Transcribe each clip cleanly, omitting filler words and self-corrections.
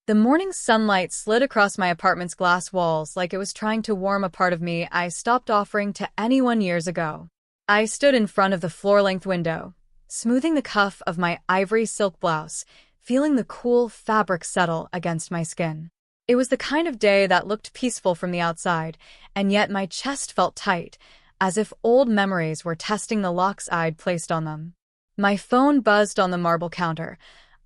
The morning sunlight slid across my apartment's glass walls like it was trying to warm a part of me I stopped offering to anyone years ago. I stood in front of the floor-length window, smoothing the cuff of my ivory silk blouse, feeling the cool fabric settle against my skin. It was the kind of day that looked peaceful from the outside, and yet my chest felt tight, as if old memories were testing the locks I'd placed on them. My phone buzzed on the marble counter,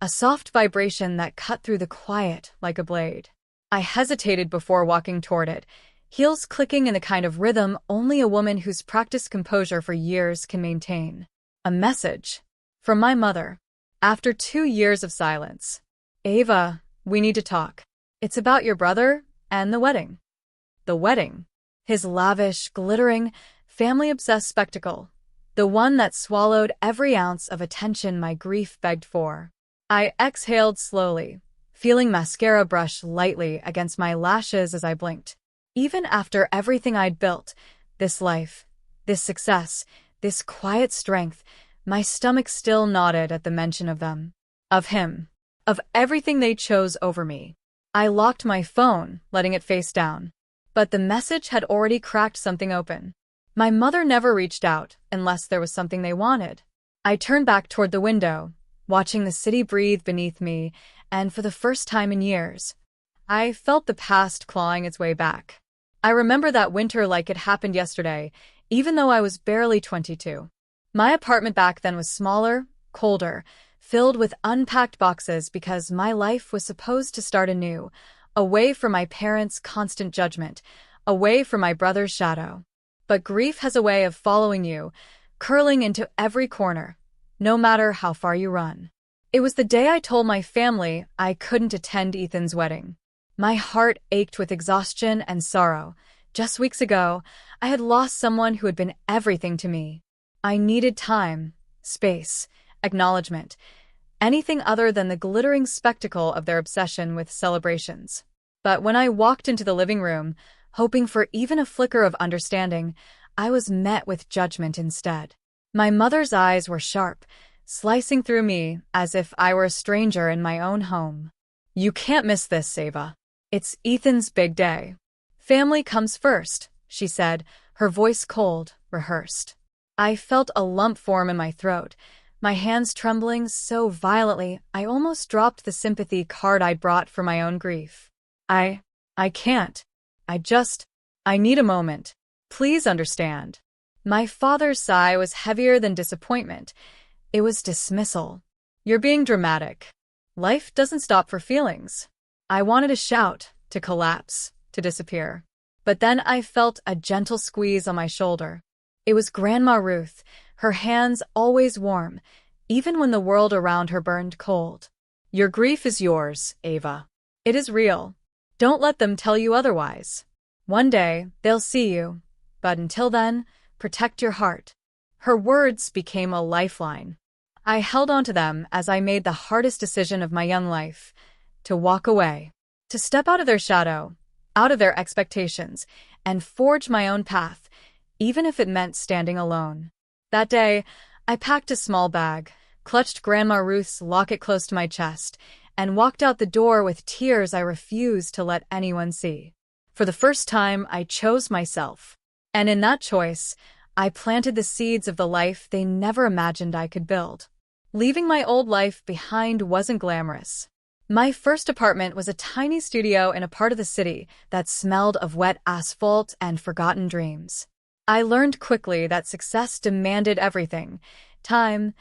a soft vibration that cut through the quiet like a blade. I hesitated before walking toward it, heels clicking in the kind of rhythm only a woman who's practiced composure for years can maintain. A message. From my mother. After 2 years of silence. Ava, we need to talk. It's about your brother and the wedding. The wedding. His lavish, glittering, family-obsessed spectacle. The one that swallowed every ounce of attention my grief begged for. I exhaled slowly, feeling mascara brush lightly against my lashes as I blinked. Even after everything I'd built, this life, this success, this quiet strength, my stomach still nodded at the mention of them. Of him. Of everything they chose over me. I locked my phone, letting it face down. But the message had already cracked something open. My mother never reached out unless there was something they wanted. I turned back toward the window, watching the city breathe beneath me, and for the first time in years, I felt the past clawing its way back. I remember that winter like it happened yesterday, even though I was barely 22. My apartment back then was smaller, colder, filled with unpacked boxes because my life was supposed to start anew, away from my parents' constant judgment, away from my brother's shadow. But grief has a way of following you, curling into every corner, no matter how far you run. It was the day I told my family I couldn't attend Ethan's wedding. My heart ached with exhaustion and sorrow. Just weeks ago, I had lost someone who had been everything to me. I needed time, space, acknowledgement, anything other than the glittering spectacle of their obsession with celebrations. But when I walked into the living room, hoping for even a flicker of understanding, I was met with judgment instead. My mother's eyes were sharp, slicing through me as if I were a stranger in my own home. You can't miss this, Ava. It's Ethan's big day. Family comes first, she said, her voice cold, rehearsed. I felt a lump form in my throat, my hands trembling so violently I almost dropped the sympathy card I'd brought for my own grief. I can't. I need a moment. Please understand. My father's sigh was heavier than disappointment. It was dismissal. You're being dramatic. Life doesn't stop for feelings. I wanted to shout, to collapse, to disappear. But then I felt a gentle squeeze on my shoulder. It was Grandma Ruth, her hands always warm, even when the world around her burned cold. Your grief is yours, Ava. It is real. Don't let them tell you otherwise. One day, they'll see you, but until then, protect your heart. Her words became a lifeline. I held on to them as I made the hardest decision of my young life, to walk away, to step out of their shadow, out of their expectations, and forge my own path, even if it meant standing alone. That day, I packed a small bag, clutched Grandma Ruth's locket close to my chest, and walked out the door with tears I refused to let anyone see. For the first time, I chose myself. And in that choice, I planted the seeds of the life they never imagined I could build. Leaving my old life behind wasn't glamorous. My first apartment was a tiny studio in a part of the city that smelled of wet asphalt and forgotten dreams. I learned quickly that success demanded everything: time,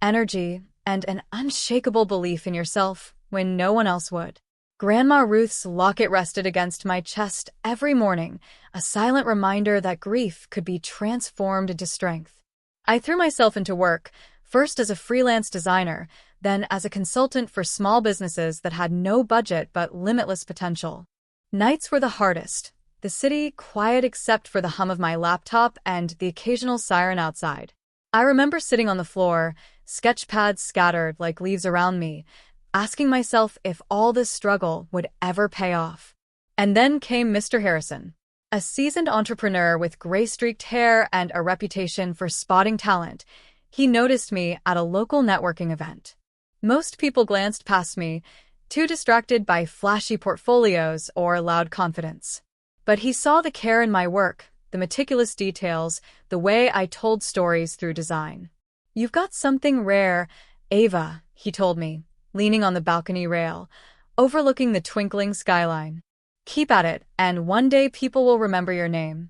energy, and an unshakable belief in yourself when no one else would. Grandma Ruth's locket rested against my chest every morning, a silent reminder that grief could be transformed into strength. I threw myself into work, first as a freelance designer, then as a consultant for small businesses that had no budget but limitless potential. Nights were the hardest, the city quiet except for the hum of my laptop and the occasional siren outside. I remember sitting on the floor, sketch pads scattered like leaves around me, asking myself if all this struggle would ever pay off. And then came Mr. Harrison, a seasoned entrepreneur with gray-streaked hair and a reputation for spotting talent. He noticed me at a local networking event. Most people glanced past me, too distracted by flashy portfolios or loud confidence. But he saw the care in my work, the meticulous details, the way I told stories through design. "You've got something rare, Ava," he told me, leaning on the balcony rail, overlooking the twinkling skyline. "Keep at it, and one day people will remember your name."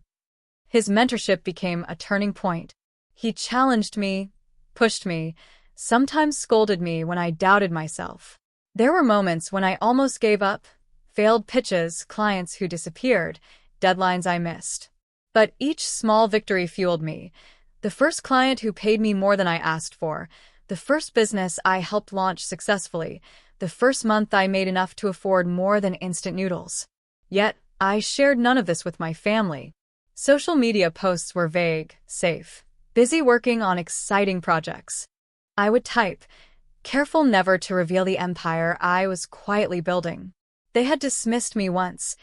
His mentorship became a turning point. He challenged me, pushed me, sometimes scolded me when I doubted myself. There were moments when I almost gave up, failed pitches, clients who disappeared, deadlines I missed. But each small victory fueled me. The first client who paid me more than I asked for, the first business I helped launch successfully, the first month I made enough to afford more than instant noodles. Yet, I shared none of this with my family. Social media posts were vague, safe, busy working on exciting projects. I would type, careful never to reveal the empire I was quietly building. They had dismissed me once.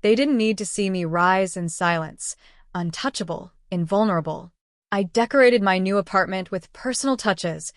They didn't need to see me rise in silence, untouchable, invulnerable. I decorated my new apartment with personal touches,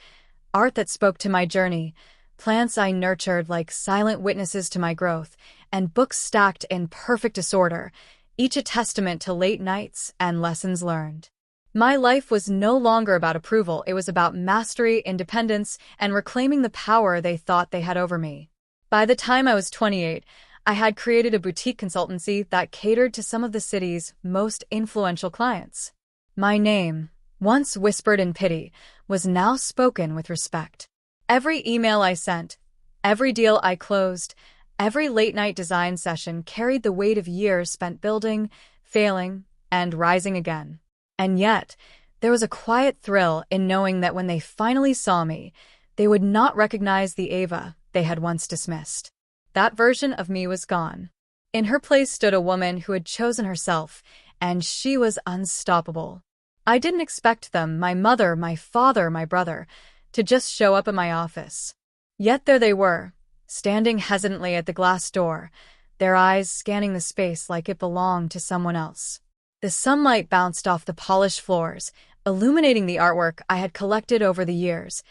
art that spoke to my journey, plants I nurtured like silent witnesses to my growth, and books stacked in perfect disorder, each a testament to late nights and lessons learned. My life was no longer about approval, it was about mastery, independence, and reclaiming the power they thought they had over me. By the time I was 28, I had created a boutique consultancy that catered to some of the city's most influential clients. My name, once whispered in pity, was now spoken with respect. Every email I sent, every deal I closed, every late-night design session carried the weight of years spent building, failing, and rising again. And yet, there was a quiet thrill in knowing that when they finally saw me, they would not recognize the Ava they had once dismissed. That version of me was gone. In her place stood a woman who had chosen herself, and she was unstoppable. I didn't expect them, my mother, my father, my brother, to just show up at my office. Yet there they were, standing hesitantly at the glass door, their eyes scanning the space like it belonged to someone else. The sunlight bounced off the polished floors, illuminating the artwork I had collected over the years,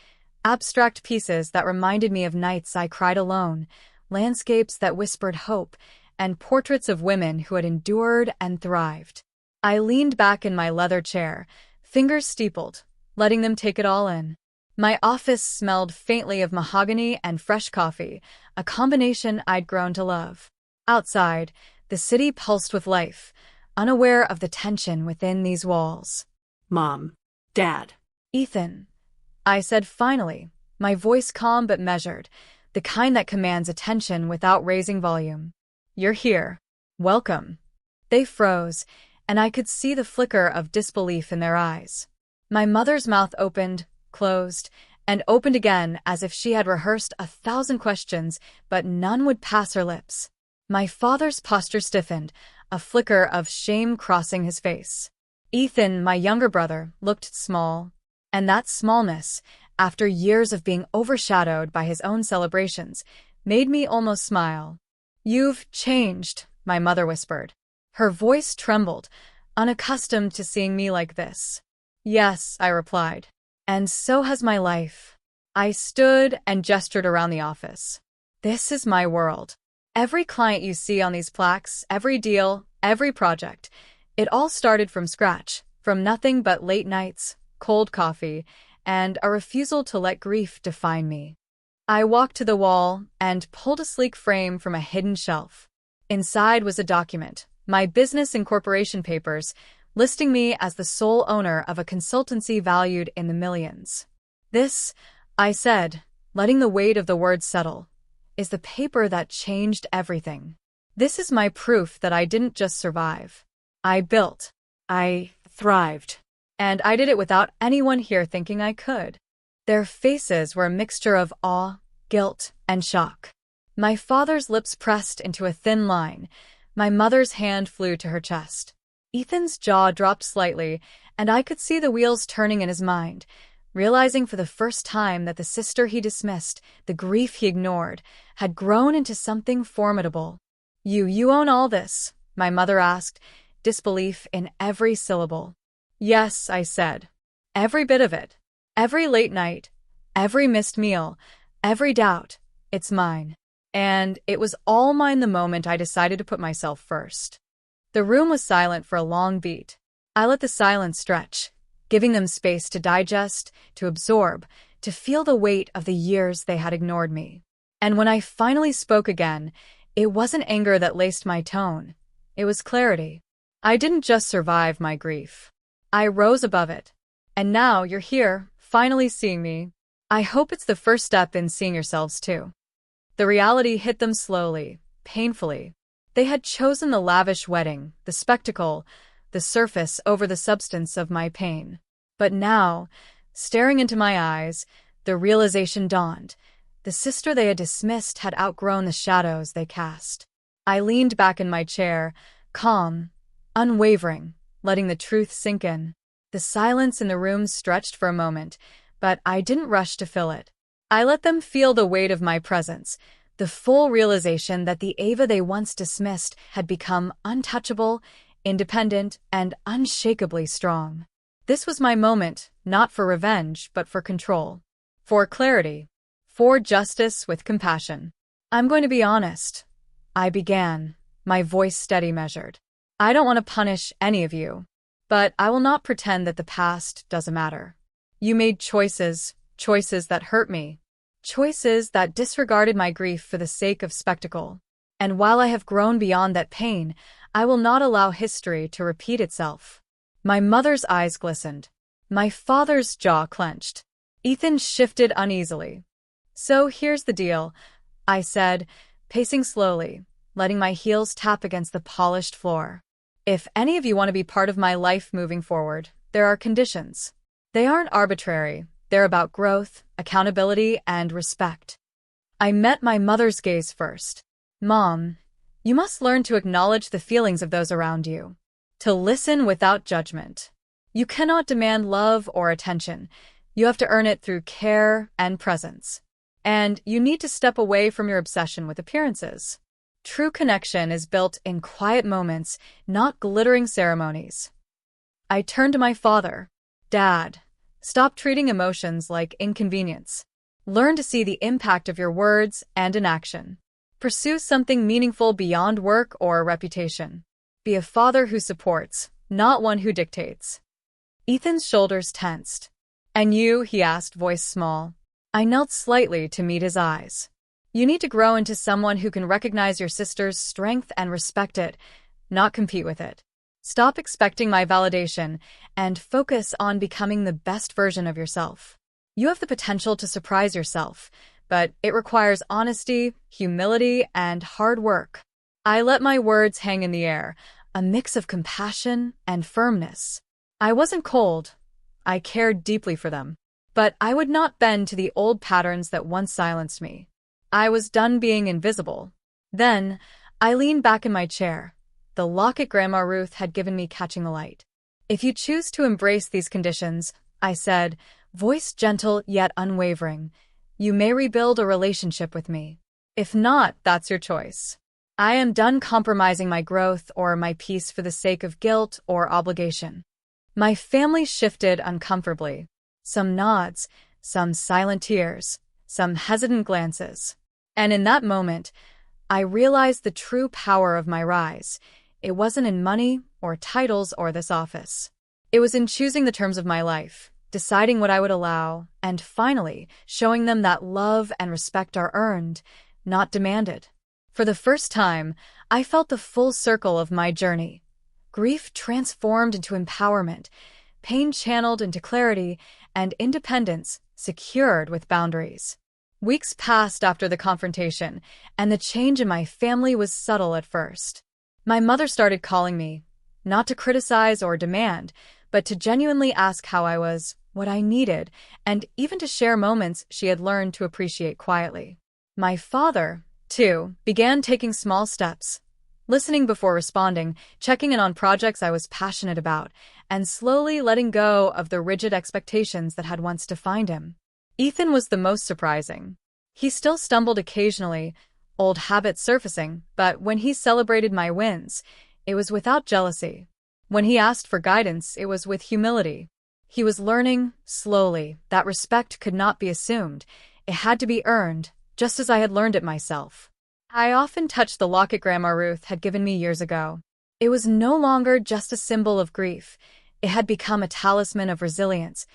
abstract pieces that reminded me of nights I cried alone, landscapes that whispered hope, and portraits of women who had endured and thrived. I leaned back in my leather chair, fingers steepled, letting them take it all in. My office smelled faintly of mahogany and fresh coffee, a combination I'd grown to love. Outside, the city pulsed with life, unaware of the tension within these walls. "Mom, Dad." "Ethan," I said finally, my voice calm but measured, the kind that commands attention without raising volume. "You're here. Welcome." They froze, and I could see the flicker of disbelief in their eyes. My mother's mouth opened, closed, and opened again as if she had rehearsed 1,000 questions, but none would pass her lips. My father's posture stiffened, a flicker of shame crossing his face. Ethan, my younger brother, looked small, and that smallness, after years of being overshadowed by his own celebrations, made me almost smile. "You've changed," my mother whispered. Her voice trembled, unaccustomed to seeing me like this. "Yes," I replied. "And so has my life." I stood and gestured around the office. "This is my world. Every client you see on these plaques, every deal, every project, it all started from scratch, from nothing but late nights, cold coffee, and a refusal to let grief define me." I walked to the wall and pulled a sleek frame from a hidden shelf. Inside was a document, my business incorporation papers, listing me as the sole owner of a consultancy valued in the millions. "This," I said, letting the weight of the words settle, "is the paper that changed everything. This is my proof that I didn't just survive. I built. I thrived. And I did it without anyone here thinking I could." Their faces were a mixture of awe, guilt, and shock. My father's lips pressed into a thin line. My mother's hand flew to her chest. Ethan's jaw dropped slightly, and I could see the wheels turning in his mind, realizing for the first time that the sister he dismissed, the grief he ignored, had grown into something formidable. You own all this?" my mother asked, disbelief in every syllable. "Yes," I said. "Every bit of it. Every late night, every missed meal, every doubt. It's mine." and it was all mine the moment I decided to put myself first. The room was silent for a long beat. I let the silence stretch, giving them space to digest, to absorb, to feel the weight of the years they had ignored me. And when I finally spoke again, it wasn't anger that laced my tone. It was clarity. I didn't just survive my grief. I rose above it. And now you're here, finally seeing me. I hope it's the first step in seeing yourselves too. The reality hit them slowly, painfully. They had chosen the lavish wedding, the spectacle, the surface over the substance of my pain. But now, staring into my eyes, the realization dawned. The sister they had dismissed had outgrown the shadows they cast. I leaned back in my chair, calm, unwavering, letting the truth sink in. The silence in the room stretched for a moment, but I didn't rush to fill it. I let them feel the weight of my presence, the full realization that the Ava they once dismissed had become untouchable, independent, and unshakably strong. This was my moment, not for revenge, but for control. For clarity. For justice with compassion. I'm going to be honest. I began, my voice steady measured. I don't want to punish any of you, but I will not pretend that the past doesn't matter. You made choices that hurt me, choices that disregarded my grief for the sake of spectacle. And while I have grown beyond that pain, I will not allow history to repeat itself. My mother's eyes glistened. My father's jaw clenched. Ethan shifted uneasily. So here's the deal, I said, pacing slowly, letting my heels tap against the polished floor. If any of you want to be part of my life moving forward, there are conditions. They aren't arbitrary. They're about growth, accountability, and respect. I met my mother's gaze first. Mom, you must learn to acknowledge the feelings of those around you. To listen without judgment. You cannot demand love or attention. You have to earn it through care and presence. And you need to step away from your obsession with appearances. True connection is built in quiet moments, not glittering ceremonies. I turned to my father. Dad, stop treating emotions like inconvenience. Learn to see the impact of your words and in action. Pursue something meaningful beyond work or reputation. Be a father who supports, not one who dictates. Ethan's shoulders tensed. And you, he asked, voice small. I knelt slightly to meet his eyes. You need to grow into someone who can recognize your sister's strength and respect it, not compete with it. Stop expecting my validation and focus on becoming the best version of yourself. You have the potential to surprise yourself, but it requires honesty, humility, and hard work. I let my words hang in the air, a mix of compassion and firmness. I wasn't cold. I cared deeply for them. But I would not bend to the old patterns that once silenced me. I was done being invisible. Then, I leaned back in my chair, the locket Grandma Ruth had given me catching the light. If you choose to embrace these conditions, I said, voice gentle yet unwavering, you may rebuild a relationship with me. If not, that's your choice. I am done compromising my growth or my peace for the sake of guilt or obligation. My family shifted uncomfortably. Some nods, some silent tears, some hesitant glances. And in that moment, I realized the true power of my rise. It wasn't in money or titles or this office. It was in choosing the terms of my life, deciding what I would allow, and finally showing them that love and respect are earned, not demanded. For the first time, I felt the full circle of my journey. Grief transformed into empowerment, pain channeled into clarity, and independence secured with boundaries. Weeks passed after the confrontation, and the change in my family was subtle at first. My mother started calling me, not to criticize or demand, but to genuinely ask how I was, what I needed, and even to share moments she had learned to appreciate quietly. My father, too, began taking small steps, listening before responding, checking in on projects I was passionate about, and slowly letting go of the rigid expectations that had once defined him. Ethan was the most surprising. He still stumbled occasionally, old habits surfacing, but when he celebrated my wins, it was without jealousy. When he asked for guidance, it was with humility. He was learning, slowly, that respect could not be assumed. It had to be earned, just as I had learned it myself. I often touched the locket Grandma Ruth had given me years ago. It was no longer just a symbol of grief. It had become a talisman of resilience,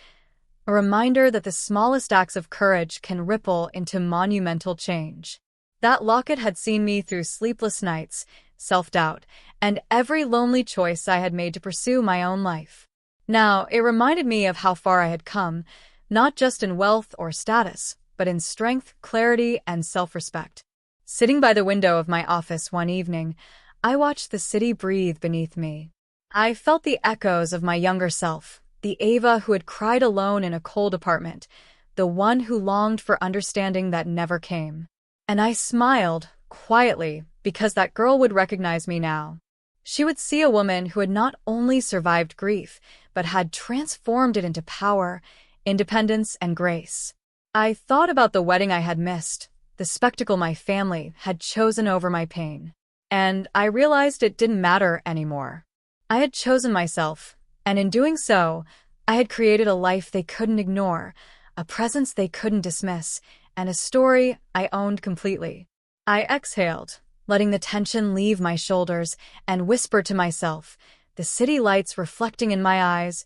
a reminder that the smallest acts of courage can ripple into monumental change. That locket had seen me through sleepless nights, self-doubt, and every lonely choice I had made to pursue my own life. Now, it reminded me of how far I had come, not just in wealth or status, but in strength, clarity, and self-respect. Sitting by the window of my office one evening, I watched the city breathe beneath me. I felt the echoes of my younger self, the Ava who had cried alone in a cold apartment, the one who longed for understanding that never came. And I smiled, quietly, because that girl would recognize me now. She would see a woman who had not only survived grief, but had transformed it into power, independence, and grace. I thought about the wedding I had missed, the spectacle my family had chosen over my pain. And I realized it didn't matter anymore. I had chosen myself, and in doing so, I had created a life they couldn't ignore, a presence they couldn't dismiss, and a story I owned completely. I exhaled, letting the tension leave my shoulders, and whispered to myself, the city lights reflecting in my eyes,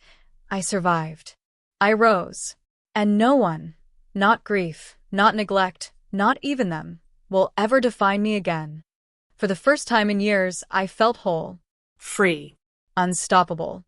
I survived. I rose. And no one, not grief, not neglect, not even them, will ever define me again. For the first time in years, I felt whole. Free. Unstoppable.